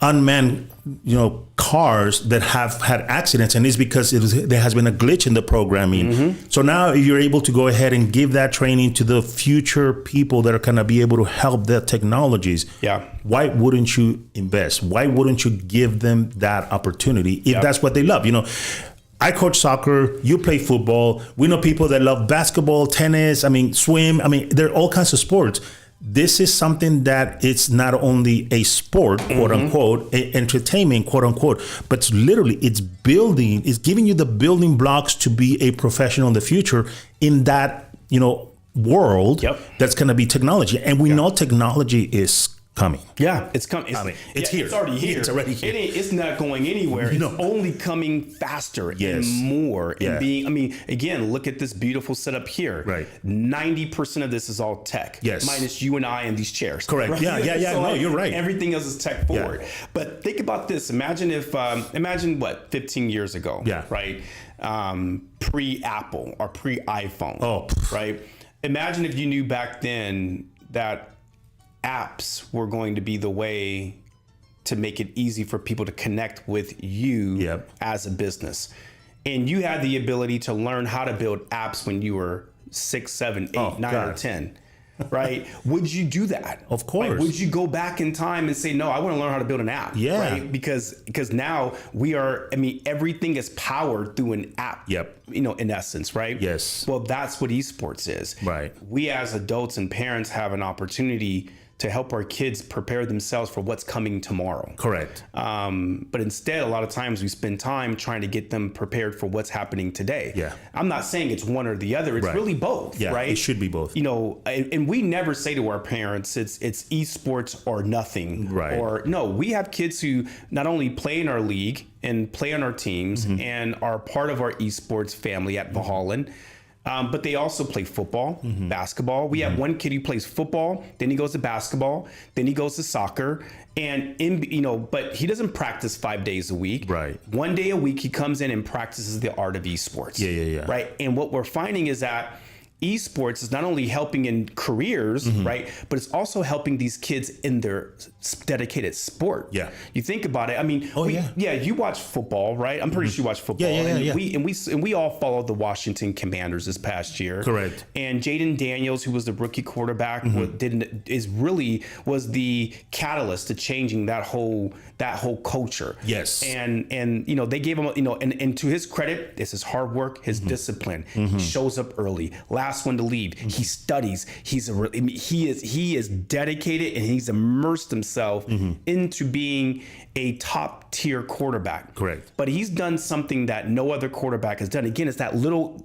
unmanned, cars that have had accidents, and it's because there has been a glitch in the programming. So now you're able to go ahead and give that training to the future people that are going to be able to help the technologies. Why wouldn't you invest? Why wouldn't you give them that opportunity if that's what they love? I coach soccer, you play football. We know people that love basketball, tennis, swim. There are all kinds of sports. This is something that it's not only a sport, quote unquote, entertainment, quote unquote, but it's giving you the building blocks to be a professional in the future in that, world that's going to be technology. And we know technology is coming. It's coming. It's here. It's already here. It's already here. It's not going anywhere. It's only coming faster and more. And again, look at this beautiful setup here. Right. 90% of this is all tech. Minus you and I in these chairs. Correct. Right? So no, you're right. Everything else is tech forward. But think about this. Imagine 15 years ago. Right. Pre-Apple or pre-iPhone. Right. Imagine if you knew back then that apps were going to be the way to make it easy for people to connect with you as a business. And you had the ability to learn how to build apps when you were 6, 7, 8, 9, or 10. right? Would you do that? Of course. Like, would you go back in time and say, no, I want to learn how to build an app? Yeah. Right? Because now everything is powered through an app. Yep. In essence, right? Yes. Well, that's what esports is. Right. We as adults and parents have an opportunity to help our kids prepare themselves for what's coming tomorrow. Correct. But instead, a lot of times we spend time trying to get them prepared for what's happening today. Yeah. I'm not saying it's one or the other. It's really both, yeah, right? It should be both. And we never say to our parents, it's esports or nothing. Right. Or no, we have kids who not only play in our league and play on our teams and are part of our esports family at Valhalla, but they also play football, basketball. We have one kid who plays football, then he goes to basketball, then he goes to soccer, and but he doesn't practice 5 days a week. Right. 1 day a week he comes in and practices the art of esports. Yeah. Right. And what we're finding is that esports is not only helping in careers, right, but it's also helping these kids in their dedicated sport. Yeah. You think about it. I mean, you watch football, right? I'm pretty sure you watch football. Yeah. We all followed the Washington Commanders this past year. Correct. And Jaden Daniels, who was the rookie quarterback, was the catalyst to changing that whole culture. Yes. And they gave him and to his credit, this is hard work, his discipline. He shows up early, last one to leave. He studies. He is dedicated, and he's immersed himself into being a top tier quarterback. Correct. But he's done something that no other quarterback has done. Again, it's that little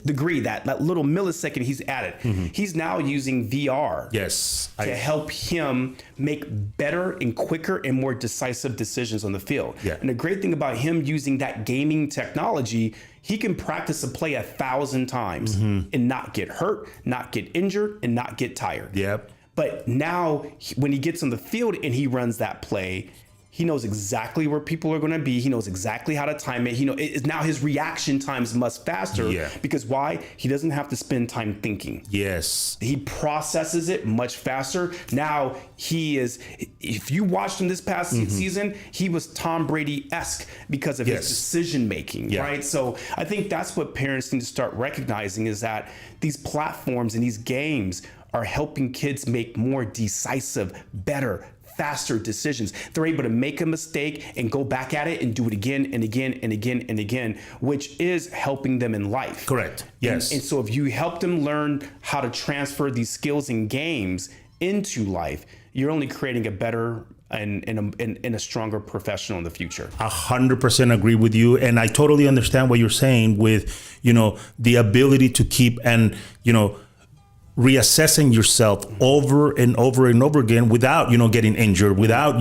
degree, that little millisecond he's added. He's now using VR. Yes. To help him make better and quicker and more decisive decisions on the field. Yeah. And the great thing about him using that gaming technology, he can practice a play 1,000 times and not get hurt, not get injured, and not get tired. Yep. But now when he gets on the field and he runs that play, he knows exactly where people are going to be. He knows exactly how to time it. Now his reaction time is much faster. Yeah. Because why? He doesn't have to spend time thinking. Yes. He processes it much faster. Now if you watched him this past season, he was Tom Brady-esque because of his decision making, right? So I think that's what parents need to start recognizing, is that these platforms and these games are helping kids make more decisive, better, faster decisions. They're able to make a mistake and go back at it and do it again and again and again and again, which is helping them in life. Correct. Yes. And so if you help them learn how to transfer these skills in games into life, you're only creating a better and a stronger professional in the future. 100% agree with you. And I totally understand what you're saying with, the ability to keep and, reassessing yourself over and over and over again without, getting injured, without,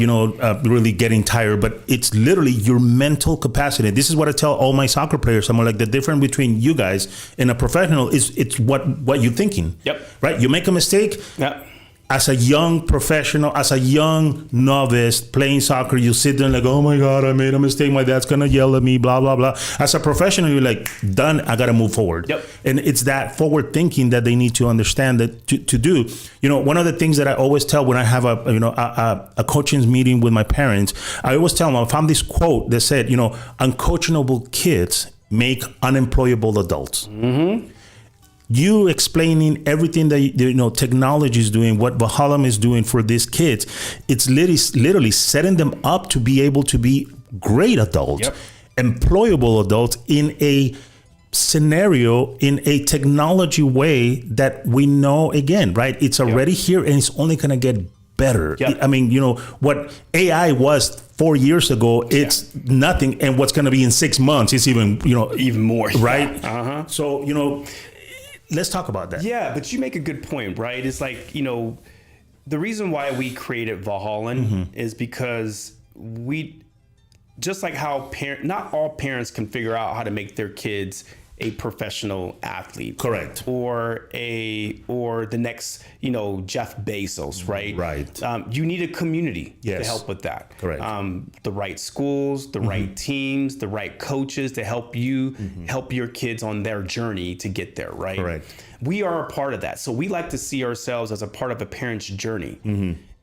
really getting tired. But it's literally your mental capacity. This is what I tell all my soccer players. I'm like, the difference between you guys and a professional is it's what you're thinking. Yep. Right? You make a mistake. Yep. As a young professional, as a young novice playing soccer, you sit there like, oh my God, I made a mistake. My dad's going to yell at me, blah, blah, blah. As a professional, you're like, done. I got to move forward. Yep. And it's that forward thinking that they need to understand that to do. One of the things that I always tell when I have a coaching meeting with my parents, I always tell them, I found this quote that said, uncoachable kids make unemployable adults. You explaining everything that technology is doing, what Valhalla is doing for these kids, it's literally setting them up to be able to be great adults, employable adults in a scenario, in a technology way that we know, again, right? It's already here and it's only going to get better. I mean, what AI was 4 years ago, it's nothing. And what's going to be in 6 months is even more. Right? Yeah. So, let's talk about that. Yeah, but you make a good point, right? It's like, the reason why we created Valhalla is because just like how not all parents can figure out how to make their kids a professional athlete. Correct. Or the next, Jeff Bezos, right? Right. You need a community to help with that. Correct. The right schools, the right teams, the right coaches to help you help your kids on their journey to get there, right? Correct. We are a part of that. So we like to see ourselves as a part of a parent's journey.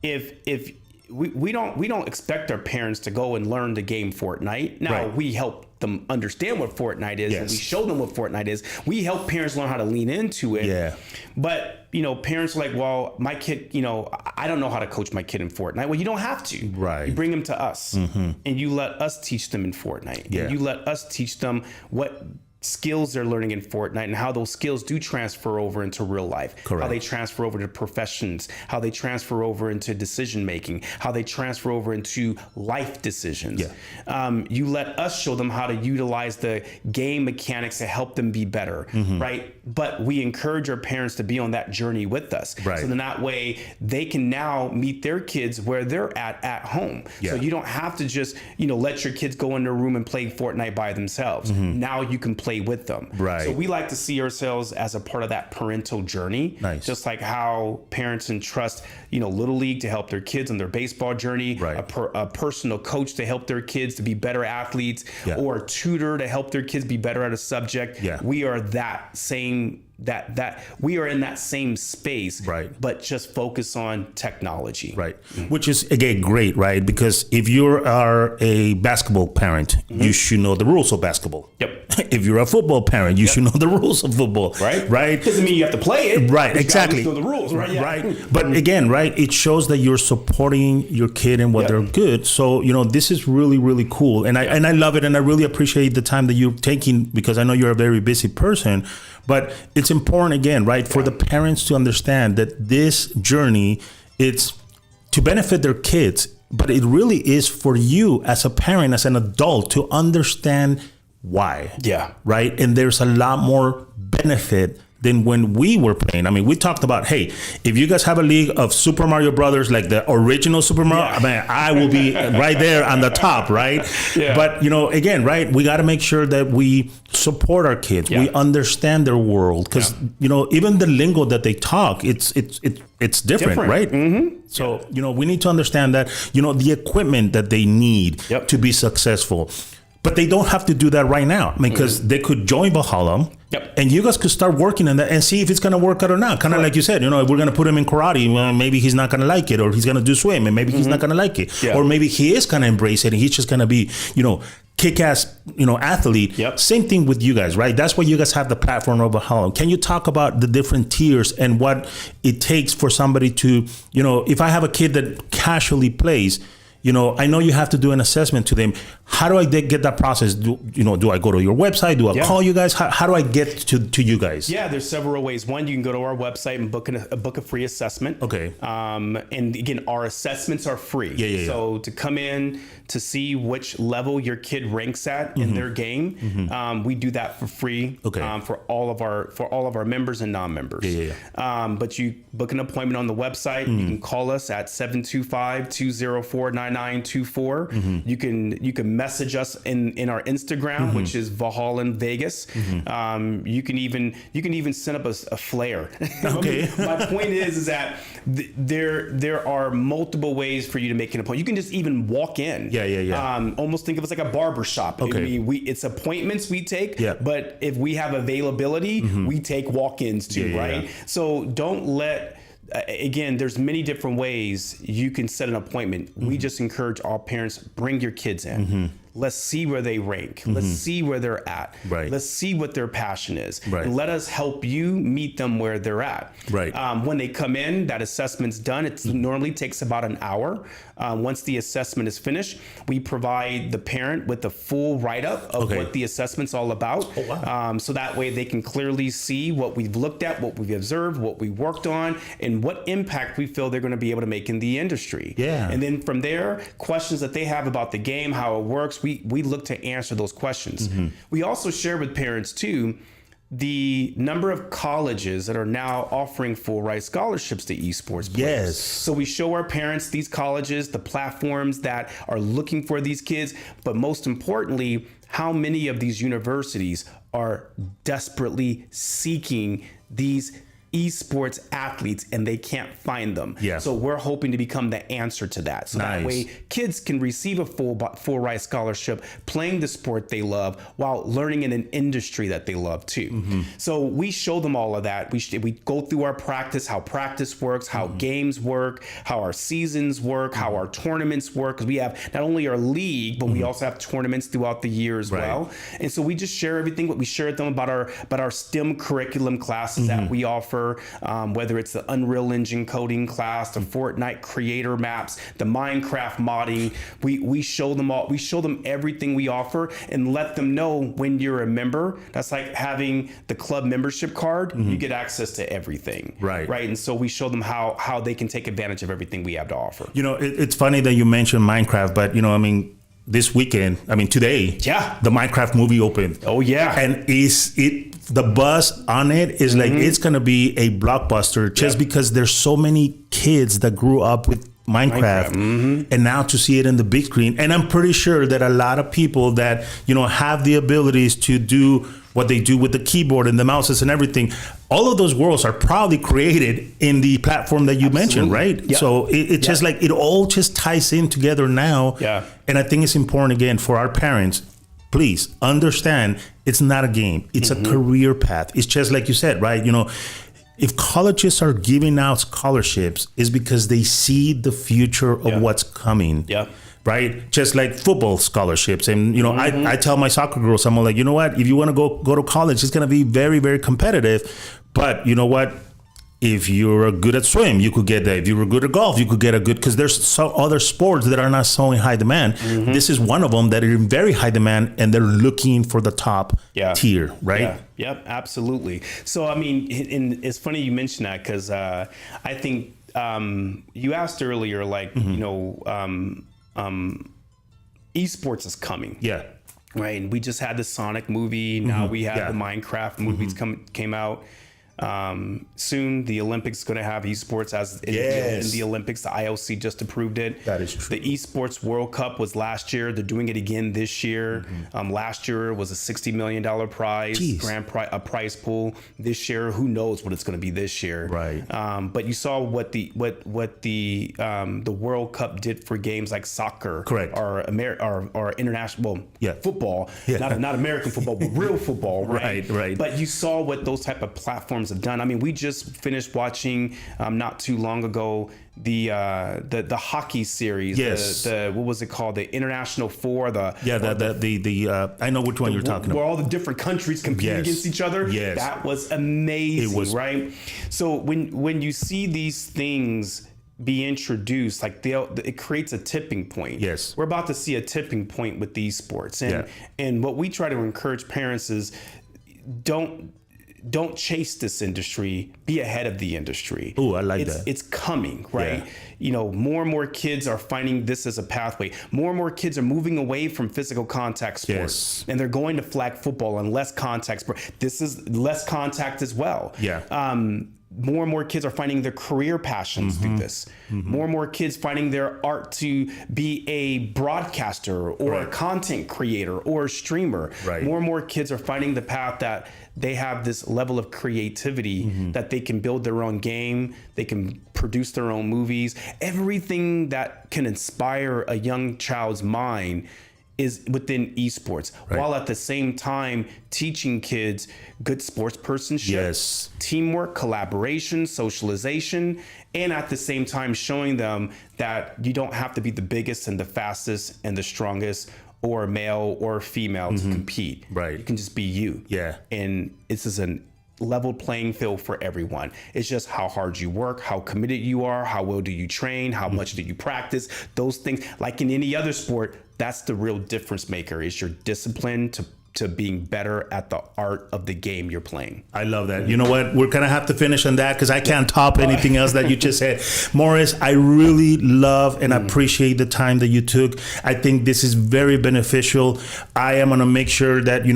If we don't expect our parents to go and learn the game Fortnite. Now Right. we help them understand what Fortnite is, and we show them what Fortnite is. We help parents learn how to lean into it. Yeah. But parents are like, well, my kid, I don't know how to coach my kid in Fortnite. Well, you don't have to. Right. You bring them to us, and you let us teach them in Fortnite. Yeah. And you let us teach them what skills they're learning in Fortnite and how those skills do transfer over into real life. Correct. How they transfer over to professions, how they transfer over into decision making, how they transfer over into life decisions. Yeah. You let us show them how to utilize the game mechanics to help them be better, right? But we encourage our parents to be on that journey with us. Right. So then that way they can now meet their kids where they're at home. Yeah. So you don't have to just, let your kids go in their room and play Fortnite by themselves. Now you can play with them. Right. So we like to see ourselves as a part of that parental journey. Nice. Just like how parents entrust, Little League to help their kids on their baseball journey, Right. a personal coach to help their kids to be better athletes, Yeah. or a tutor to help their kids be better at a subject. Yeah. We are that same that we are in that same space, Right. but just focus on technology. Right. Which is, again, great, right? Because if you are a basketball parent, you should know the rules of basketball. Yep. If you're a football parent, you should know the rules of football. Right. Right. Doesn't mean you have to play it. Right. You Exactly. gotta know the rules, right? Yeah. Right. But again, right, it shows that you're supporting your kid and what Yep. they're good. So, this is really, really cool. And I love it. And I really appreciate the time that you're taking, because I know you're a very busy person. But it's important, again, right, for the parents to understand that this journey, it's to benefit their kids, but it really is for you as a parent, as an adult, to understand why. Yeah. Right. And there's a lot more benefit than when we were playing. I mean, we talked about, hey, if you guys have a league of Super Mario Brothers, like the original Super Mario, Yeah. I mean, I will be right there on the top, right? Yeah. But, again, right, we got to make sure that we support our kids. Yeah. We understand their world, because, even the lingo that they talk, it's different, right? So, we need to understand that, the equipment that they need Yep. to be successful. But they don't have to do that right now, because they could join Valhalla. Yep. And you guys could start working on that and see if it's going to work out or not. Kind of like you said, if we're going to put him in karate, well, maybe he's not going to like it, or he's going to do swim, and maybe he's not going to like it. Yeah. Or maybe he is going to embrace it and he's just going to be, kick-ass, athlete. Yep. Same thing with you guys, right? That's why you guys have the platform of Valhalla. Can you talk about the different tiers and what it takes for somebody to, if I have a kid that casually plays, I know you have to do an assessment to them. How do I get that process? Do I go to your website? Do I call you guys? How do I get to you guys? Yeah, there's several ways. One, you can go to our website and book a free assessment. Okay. And again, our assessments are free. Yeah. So to come in to see which level your kid ranks at in their game, we do that for free. Okay. For all of our members and non-members. Yeah. But you book an appointment on the website. You can call us at 725-204-9924. You can message us in our Instagram, which is Valhalla Vegas. You can even send up a flare. Okay. My point is that there are multiple ways for you to make an appointment. You can just even walk in. Yeah. Almost think of it as like a barber shop. Okay. I mean, it's appointments we take. Yeah. But if we have availability, we take walk-ins too, Yeah. right? So don't let. Again, there's many different ways you can set an appointment. We just encourage all parents, bring your kids in. Let's see where they rank. Let's see where they're at. Right. Let's see what their passion is. Right. And let us help you meet them where they're at. Right. When they come in, that assessment's done. It normally takes about an hour. Once the assessment is finished, we provide the parent with a full write-up of what the assessment's all about. Oh, wow. So that way they can clearly see what we've looked at, what we've observed, what we worked on, and what impact we feel they're going to be able to make in the industry. Yeah. And then from there, questions that they have about the game, how it works, we look to answer those questions. We also share with parents too the number of colleges that are now offering full ride scholarships to esports players. Yes. So we show our parents these colleges, the platforms that are looking for these kids, but most importantly, how many of these universities are desperately seeking these esports athletes and they can't find them. Yeah. So we're hoping to become the answer to that. So that way kids can receive a full ride scholarship playing the sport they love while learning in an industry that they love too. So we show them all of that. We go through our practice, how practice works, how games work, how our seasons work, how our tournaments work. Because we have not only our league, but we also have tournaments throughout the year as well. And so we just share everything. What we share with them about our STEM curriculum classes that we offer. Whether it's the Unreal Engine coding class, the Fortnite creator maps, the Minecraft modding, we show them all. We show them everything we offer and let them know when you're a member. That's like having the club membership card. You get access to everything. Right. And so we show them how they can take advantage of everything we have to offer. It's funny that you mentioned Minecraft, but this weekend, today, the Minecraft movie opened. Oh yeah. And the buzz on it is like, it's going to be a blockbuster just because there's so many kids that grew up with Minecraft and now to see it in the big screen. And I'm pretty sure that a lot of people that, have the abilities to do what they do with the keyboard and the mouses and everything, all of those worlds are probably created in the platform that you mentioned, right? Yep. So it's just like, it all just ties in together now. Yeah. And I think it's important, again, for our parents, please understand it's not a game. It's a career path. It's just like you said, right? If colleges are giving out scholarships, it's because they see the future of what's coming. Yeah. Right? Just like football scholarships. And, I tell my soccer girls, I'm like, you know what? If you want to go to college, it's going to be very, very competitive. But you know what? If you're good at swim, you could get that. If you were good at golf, you could get a good, because there's some other sports that are not so in high demand. This is one of them that are in very high demand, and they're looking for the top tier, right? Yeah. Yep, absolutely. So, it's funny you mentioned that, because I think you asked earlier, like, esports is coming. Yeah. Right. And we just had the Sonic movie. Now we have the Minecraft movies came out. Soon the Olympics is going to have esports in the Olympics. The IOC just approved it. That is true. The esports World Cup was last year. They're doing it again this year. Last year was a $60 million prize, a prize pool. This year, who knows what it's going to be this year? Right. But you saw what the World Cup did for games like soccer, correct, or international football, not American football, but real football, right? Right. But you saw what those type of platforms have done. We just finished watching not too long ago the hockey series. Yes. The what was it called? The International Four. I know which one you're talking about. Where all the different countries compete against each other. Yes. That was amazing. It was, right? So when you see these things be introduced, like it creates a tipping point. Yes. We're about to see a tipping point with these sports. And what we try to encourage parents is don't chase this industry, be ahead of the industry. Oh, I like that. It's coming, right? Yeah. More and more kids are finding this as a pathway. More and more kids are moving away from physical contact sports. And they're going to flag football and less contact sport. This is less contact as well. Yeah. More and more kids are finding their career passions through this. More and more kids finding their art to be a broadcaster or a content creator or a streamer. Right. More and more kids are finding the path that they have this level of creativity that they can build their own game, they can produce their own movies. Everything that can inspire a young child's mind is within esports, while at the same time teaching kids good sportspersonship, teamwork, collaboration, socialization, and at the same time showing them that you don't have to be the biggest and the fastest and the strongest or male or female to compete. Right. You can just be you. Yeah. And this is a leveled playing field for everyone. It's just how hard you work, how committed you are, how well do you train, how much do you practice, those things. Like in any other sport, that's the real difference maker, is your discipline to being better at the art of the game you're playing. I love that. You know what? We're going to have to finish on that because I can't top anything else that you just said. Morris, I really love and appreciate the time that you took. I think this is very beneficial. I am going to make sure that,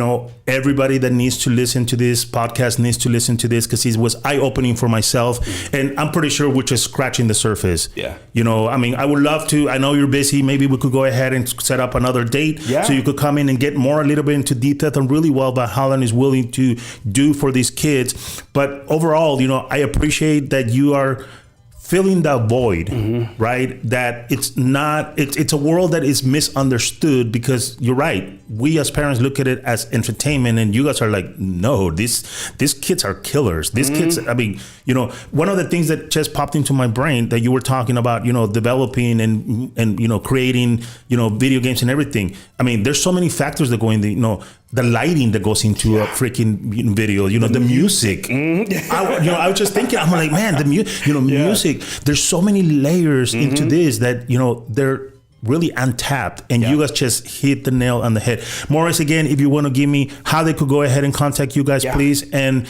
everybody that needs to listen to this podcast needs to listen to this, because it was eye-opening for myself. And I'm pretty sure we're just scratching the surface. Yeah. I would love to. I know you're busy. Maybe we could go ahead and set up another date so you could come in and get a little bit into detailed and really well what Holland is willing to do for these kids. But overall, I appreciate that you are filling that void, right? That it's a world that is misunderstood, because you're right. We as parents look at it as entertainment, and you guys are like, no, these kids are killers. These kids, I mean, one of the things that just popped into my brain that you were talking about, developing and creating, video games and everything. I mean, there's so many factors that go in the lighting that goes into a freaking video, the music. I was just thinking, I'm like, man, the music, there's so many layers into this that, they're really untapped, and you guys just hit the nail on the head. Morris, again, if you want to give me how they could go ahead and contact you guys, please. And,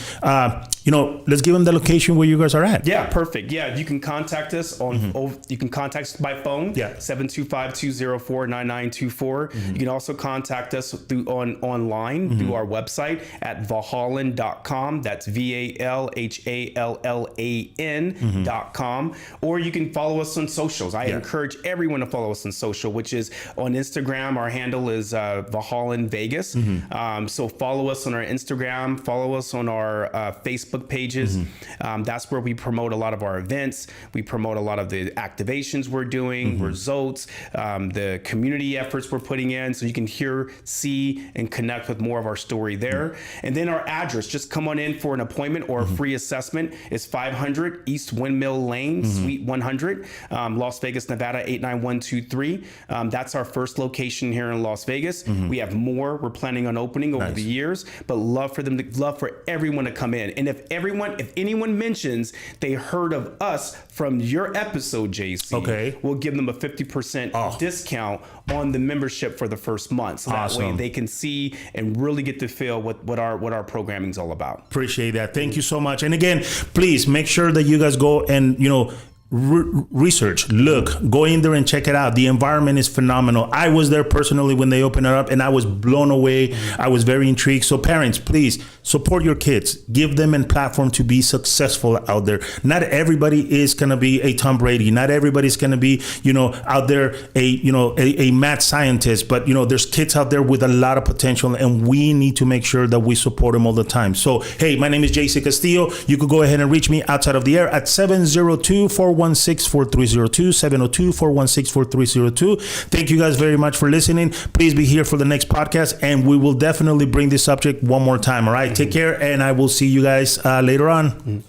let's give them the location where you guys are at. Yeah, perfect. Yeah, you can contact us you can contact us by phone, 725-204-9924. You can also contact us online through our website at valhallan.com. That's VALHALLAN.com. Or you can follow us on socials. I encourage everyone to follow us on social, which is on Instagram. Our handle is Valhallan Vegas. So follow us on our Instagram, follow us on our Facebook pages. That's where we promote a lot of our events. We promote a lot of the activations we're doing, results, the community efforts we're putting in. So you can hear, see, and connect with more of our story there. And then our address, just come on in for an appointment or a free assessment, is 500 East Windmill Lane, Suite 100, Las Vegas, Nevada, 89123. That's our first location here in Las Vegas. We have more we're planning on opening over the years, but love for everyone to come in. And if anyone mentions they heard of us from your episode, JC, we'll give them a 50% discount on the membership for the first month. So that way they can see and really get to feel what our programming is all about. Appreciate that. Thank you so much. And again, please make sure that you guys go and, research, go in there and check it out. The environment is phenomenal. I was there personally when they opened it up, and I was blown away. I was very intrigued. So parents, please support your kids. Give them a platform to be successful out there. Not everybody is going to be a Tom Brady. Not everybody's going to be, out there a mad scientist. But, there's kids out there with a lot of potential, and we need to make sure that we support them all the time. So, hey, my name is JC Castillo. You could go ahead and reach me outside of the air at 702-416-4302, 702-416-4302. Thank you guys very much for listening. Please be here for the next podcast, and we will definitely bring this subject one more time. All right, take care, and I will see you guys later on.